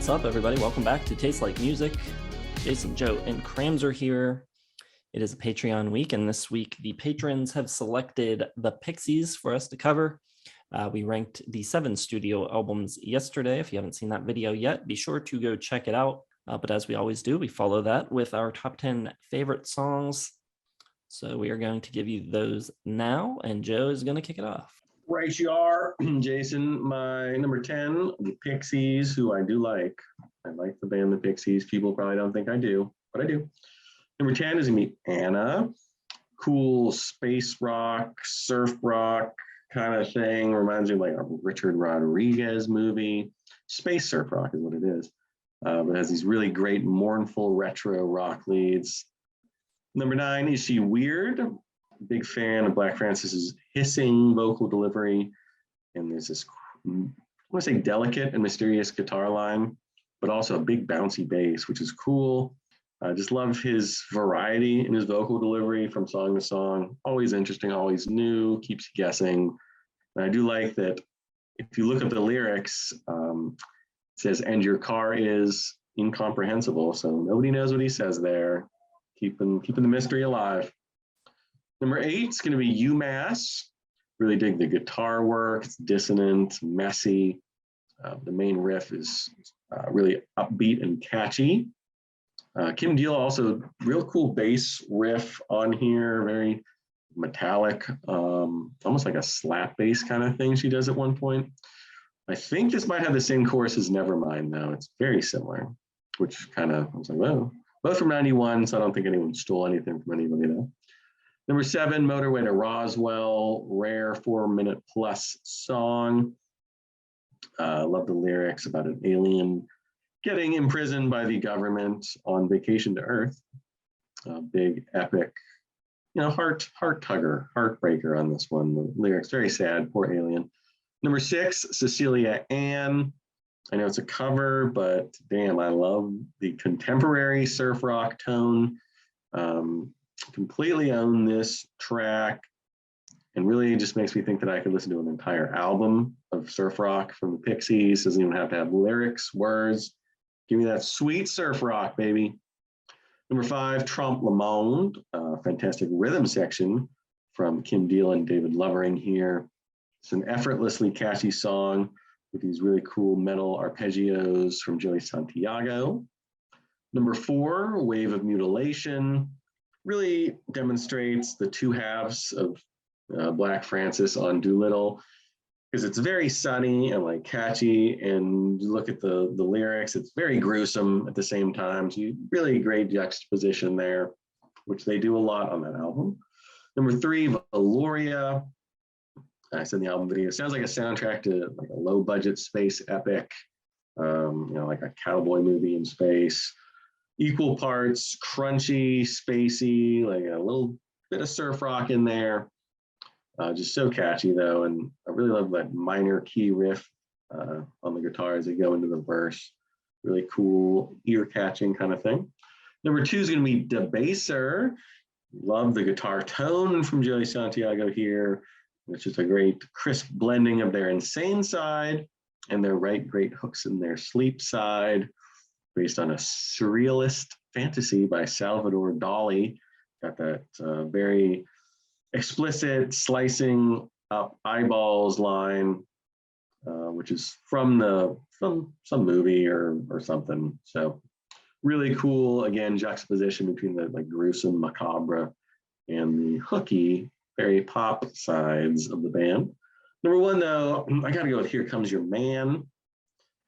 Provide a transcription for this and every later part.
What's up, everybody? Welcome back to Taste Like Music. Jason, Joe, and Crams are here. It is a Patreon week, and this week the patrons have selected the Pixies for us to cover. We ranked the 7 studio albums yesterday. If you haven't seen that video yet, be sure to go check it out. But as we always do, we follow that with our top 10 favorite songs. So we are going to give you those now, and Joe is going to kick it off. Right you are, Jason. My number 10, the Pixies, who I do like. I like the band The Pixies. People probably don't think I do, but I do. Number 10 is going to be Anna. Cool space rock, surf rock kind of thing. Reminds me of like a Richard Rodriguez movie. Space surf rock is what it is. But it has these really great mournful retro rock leads. Number 9, Is She Weird? Big fan of Black Francis's hissing vocal delivery, and there's this, I want to say, delicate and mysterious guitar line, but also a big bouncy bass, which is cool. I just love his variety in his vocal delivery from song to song. Always interesting, always new, keeps you guessing. And I do like that if you look at the lyrics, it says, "And your car is incomprehensible," so nobody knows what he says there. Keeping the mystery alive. Number 8 is going to be UMass. Really dig the guitar work. It's dissonant, messy. The main riff is really upbeat and catchy. Kim Deal also real cool bass riff on here, very metallic, almost like a slap bass kind of thing she does at one point. I think this might have the same chorus as Nevermind, though. It's very similar, which kind of, I was like, whoa. Both from 91, so I don't think anyone stole anything from anybody, though. Number 7, Motorway to Roswell, rare 4-minute plus song. Love the lyrics about an alien getting imprisoned by the government on vacation to Earth. Big epic, heart tugger, heartbreaker on this one. The lyrics very sad, poor alien. Number 6, Cecilia Ann. I know it's a cover, but damn, I love the contemporary surf rock tone. Completely own this track, and really just makes me think that I could listen to an entire album of surf rock from the Pixies. Doesn't even have to have lyrics, words. Give me that sweet surf rock, baby. Number 5, Trompe le Monde, fantastic rhythm section from Kim Deal and David Lovering here. It's an effortlessly catchy song with these really cool metal arpeggios from Joey Santiago. Number 4, Wave of Mutilation. Really demonstrates the two halves of Black Francis on Doolittle, because it's very sunny and like catchy, and you look at the lyrics, it's very gruesome at the same time. So you really great juxtaposition there, which they do a lot on that album. Number 3, Velouria. I said in the album video, it sounds like a soundtrack to like a low budget space epic, like a cowboy movie in space. Equal parts crunchy, spacey, like a little bit of surf rock in there. Just so catchy, though. And I really love that minor key riff on the guitar as they go into the verse. Really cool, ear-catching kind of thing. Number 2 is going to be Debaser. Love the guitar tone from Joey Santiago here, which is a great crisp blending of their insane side and their great hooks in their sleep side, based on a surrealist fantasy by Salvador Dali. Got that very explicit slicing up eyeballs line, which is from some movie or something. So really cool, again, juxtaposition between the like gruesome, macabre, and the hooky, very pop sides of the band. Number 1, though, I gotta go with Here Comes Your Man.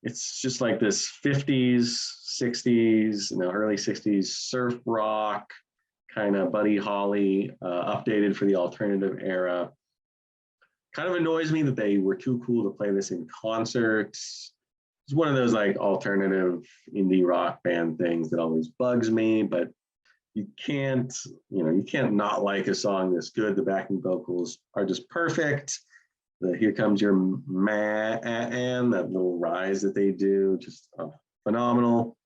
It's just like this 50s, 60s, early 60s surf rock, kind of Buddy Holly, updated for the alternative era. Kind of annoys me that they were too cool to play this in concerts. It's one of those like alternative indie rock band things that always bugs me, but you can't not like a song this good. The backing vocals are just perfect. The Here Comes Your Man, that little rise that they do, just phenomenal.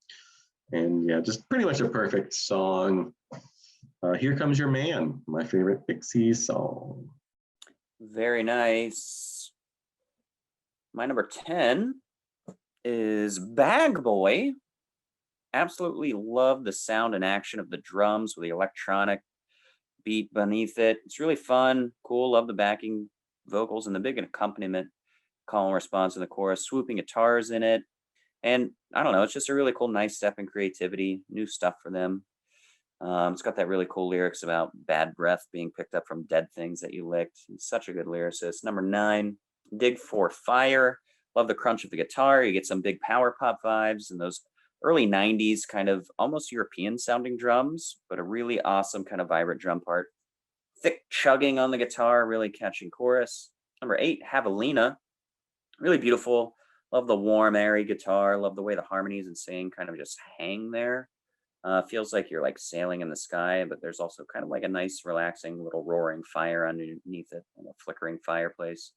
And yeah, just pretty much a perfect song. Here Comes Your Man, my favorite Pixies song. Very nice. My number 10 is Bag Boy. Absolutely love the sound and action of the drums with the electronic beat beneath it. It's really fun, cool. Love the backing vocals and the big accompaniment, call and response in the chorus, swooping guitars in it. And I don't know, it's just a really cool, nice step in creativity, new stuff for them. It's got that really cool lyrics about bad breath being picked up from dead things that you licked. He's such a good lyricist. Number 9, Dig for Fire. Love the crunch of the guitar. You get some big power pop vibes and those early 90s kind of almost European sounding drums, but a really awesome kind of vibrant drum part. Thick chugging on the guitar, really catching chorus. Number 8, Javelina. Really beautiful. Love the warm, airy guitar. Love the way the harmonies and singing kind of just hang there. Feels like you're like sailing in the sky, but there's also kind of like a nice, relaxing little roaring fire underneath it, and a flickering fireplace.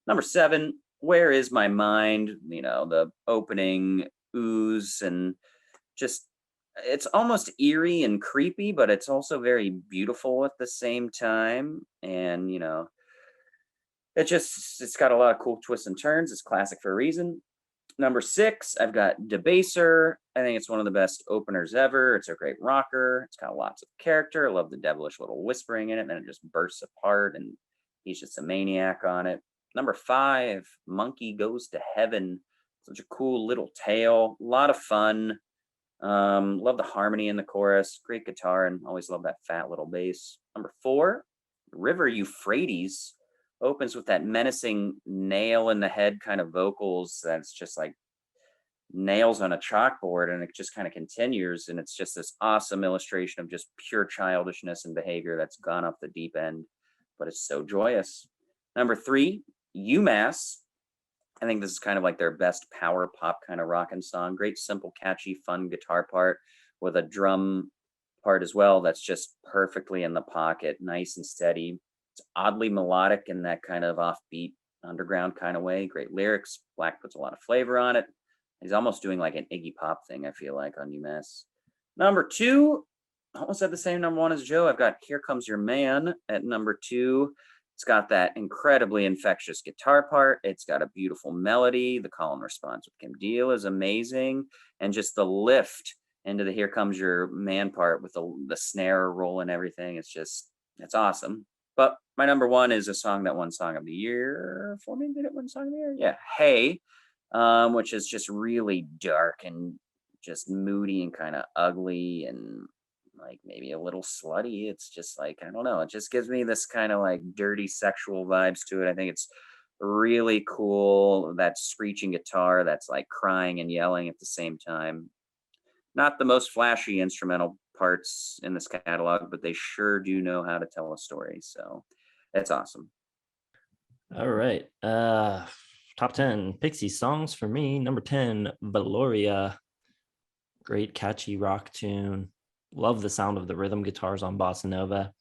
Number 7, Where Is My Mind? You know, the opening ooze and just it's almost eerie and creepy, but it's also very beautiful at the same time. And you know, it's got a lot of cool twists and turns. It's classic for a reason. Number 6, I've got Debaser. I think it's one of the best openers ever. It's a great rocker. It's got lots of character. I love the devilish little whispering in it, and then it just bursts apart, and he's just a maniac on it. Number 5, Monkey Goes to Heaven. Such a cool little tale. A lot of fun. Love the harmony in the chorus. Great guitar, and always love that fat little bass. Number 4, River Euphrates. Opens with that menacing nail in the head kind of vocals that's just like nails on a chalkboard, and it just kind of continues, and it's just this awesome illustration of just pure childishness and behavior that's gone off the deep end, but it's so joyous. Number 3, UMass. I think this is kind of like their best power pop kind of rockin' song. Great, simple, catchy, fun guitar part with a drum part as well that's just perfectly in the pocket, nice and steady. It's oddly melodic in that kind of offbeat underground kind of way. Great lyrics. Black puts a lot of flavor on it. He's almost doing like an Iggy Pop thing, I feel like, on UMass. Number 2, almost at the same number 1 as Joe. I've got Here Comes Your Man at number 2. It's got that incredibly infectious guitar part. It's got a beautiful melody. The call and response with Kim Deal is amazing. And just the lift into the Here Comes Your Man part with the snare roll and everything. It's awesome. But my number 1 is a song that won Song of the Year for me. Did it win Song of the Year? Yeah. Hey, which is just really dark and just moody and kind of ugly and like maybe a little slutty. It's just like, I don't know. It just gives me this kind of like dirty sexual vibes to it. I think it's really cool. That screeching guitar that's like crying and yelling at the same time. Not the most flashy instrumental parts in this catalog, but they sure do know how to tell a story. So that's awesome. All right. Top 10 Pixie songs for me. Number 10, Velouria. Great catchy rock tune. Love the sound of the rhythm guitars on Bossa Nova.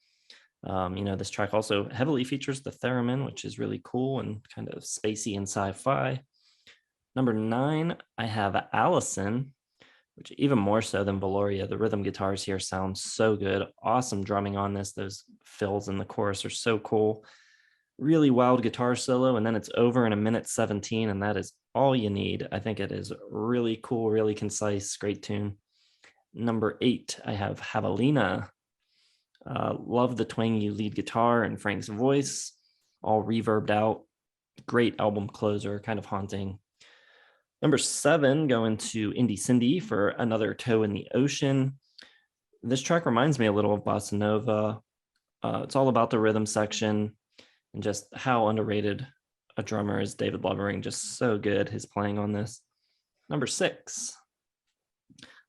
This track also heavily features the theremin, which is really cool and kind of spacey and sci-fi. Number 9, I have Allison, which even more so than Velouria. The rhythm guitars here sound so good. Awesome drumming on this. Those fills in the chorus are so cool. Really wild guitar solo, and then it's over in 1:17, and that is all you need. I think it is really cool, really concise, great tune. Number 8, I have Javelina. Love the twangy lead guitar and Frank's voice, all reverbed out. Great album closer, kind of haunting. Number 7, going to Indie Cindy for Another Toe in the Ocean. This track reminds me a little of Bossa Nova. It's all about the rhythm section and just how underrated a drummer is David Lovering. Just so good, his playing on this. Number 6,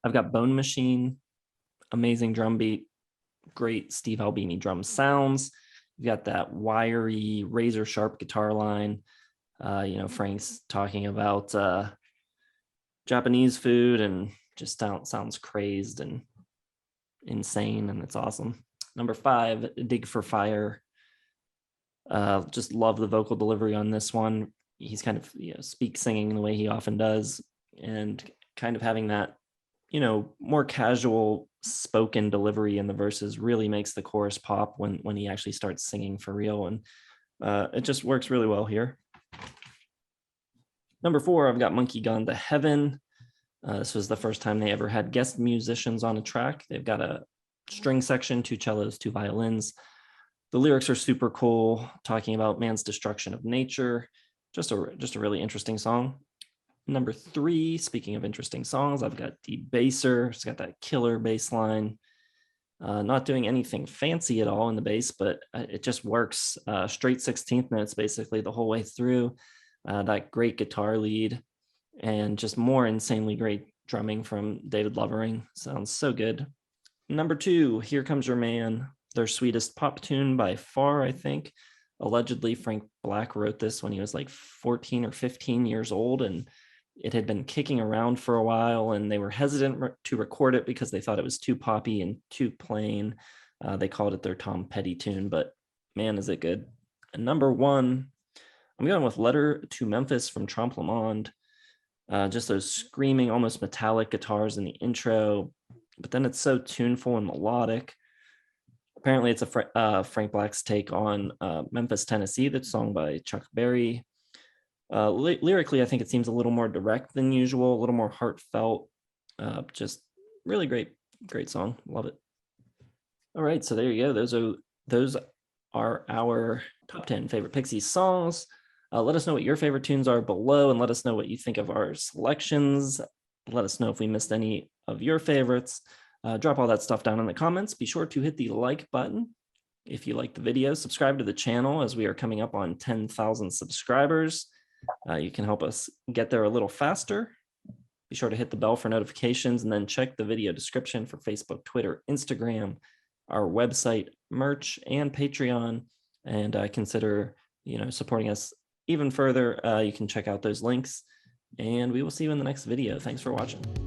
I've got Bone Machine. Amazing drum beat. Great Steve Albini drum sounds. You've got that wiry, razor sharp guitar line. Frank's talking about Japanese food and just sounds crazed and insane, and it's awesome. Number 5, Dig for Fire. Just love the vocal delivery on this one. He's kind of speak singing the way he often does, and kind of having that more casual spoken delivery in the verses really makes the chorus pop when he actually starts singing for real, and it just works really well here. Number 4, I've got Monkey Gone to Heaven. This was the first time they ever had guest musicians on a track. They've got a string section, 2 cellos, 2 violins. The lyrics are super cool, talking about man's destruction of nature. Just a really interesting song. Number 3, speaking of interesting songs, I've got Debaser. It's got that killer bass line. Not doing anything fancy at all in the bass, but it just works. Straight 16th notes basically the whole way through. That great guitar lead and just more insanely great drumming from David Lovering. Sounds so good. Number 2, Here Comes Your Man, their sweetest pop tune by far, I think. Allegedly, Frank Black wrote this when he was like 14 or 15 years old, and it had been kicking around for a while, and they were hesitant to record it because they thought it was too poppy and too plain. They called it their Tom Petty tune, but man, is it good. And number 1, I'm going with Letter to Memphis from Trompe Le Monde. Just those screaming, almost metallic guitars in the intro, but then it's so tuneful and melodic. Apparently, it's a Frank Black's take on Memphis, Tennessee, that's sung by Chuck Berry. Lyrically, I think it seems a little more direct than usual, a little more heartfelt. Just really great song. Love it. All right, so there you go. Those are our top 10 favorite Pixies songs. Let us know what your favorite tunes are below, and let us know what you think of our selections. Let us know if we missed any of your favorites. Drop all that stuff down in the comments. Be sure to hit the like button if you like the video. Subscribe to the channel as we are coming up on 10,000 subscribers. You can help us get there a little faster. Be sure to hit the bell for notifications, and then check the video description for Facebook, Twitter, Instagram, our website, merch, and Patreon. And consider, supporting us even further. You can check out those links, and we will see you in the next video. Thanks for watching.